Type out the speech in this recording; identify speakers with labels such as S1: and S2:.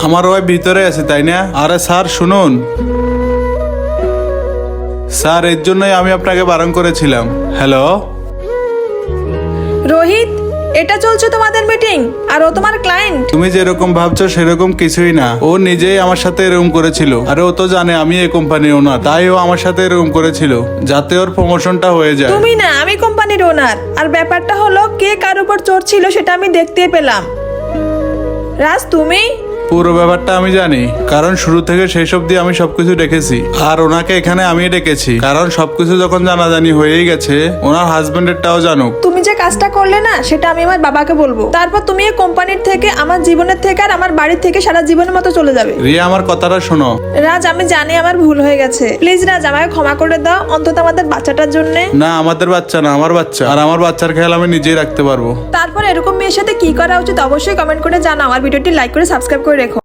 S1: আমার ওয়াইফ ভিতরে আছে তাই না? আরে স্যার শুনুন স্যার, এর জন্যই আমি আপনাকে বারণ করেছিলাম। হ্যালো
S2: রোহিত, এটা চলছে তোমাদের মিটিং আর ও তোমার ক্লায়েন্ট?
S1: তুমি যেরকম ভাবছো সেরকম কিছুই না। ও নিজেই আমার সাথে এরকম করেছিল। আরে ও তো জানে আমি এই কোম্পানির ওনার, তাই ও আমার সাথে এরকম করেছিল যাতে ওর প্রমোশনটা হয়ে যায়।
S2: তুমি না, আমি কোম্পানির ওনার। আর ব্যাপারটা হলো কে কার উপর চোর ছিল সেটা আমি দেখতে পেলাম। রাজ, তুমি?
S1: পুরো ব্যাপারটা আমি জানি, কারণ শুরু থেকে শেষ অবধি আমি সবকিছু দেখেছি। আর ওনাকে এখানে আমি ডেকেছি কারণ সবকিছু যখন জানাজানি হয়েই গেছে, ওনার হাজবেন্ডেরটাও জানুক।
S2: তুমি যে কাজটা করলে না, সেটা আমি আমার বাবাকে বলবো। তারপর তুমি এই কোম্পানির থেকে, আমার জীবনের থেকে আর আমার বাড়ির থেকে সারা জীবনের মতো চলে যাবে।
S1: রিয়া, আমার কথাটা শোনো।
S2: রাজ, আমি জানি আমার ভুল হয়ে গেছে। প্লিজ রাজ, আমাকে ক্ষমা করে দাও, অন্তত আমাদের বাচ্চাটার জন্য।
S1: না, আমাদের বাচ্চা না, আমার বাচ্চা। আর আমার বাচ্চার খেয়াল আমি নিজেই রাখতে পারবো।
S2: তারপর এরকম মেয়ের সাথে কি করা উচিত অবশ্যই কমেন্ট করে জানাও। আর ভিডিওটি লাইক করে সাবস্ক্রাইব করে রেখো।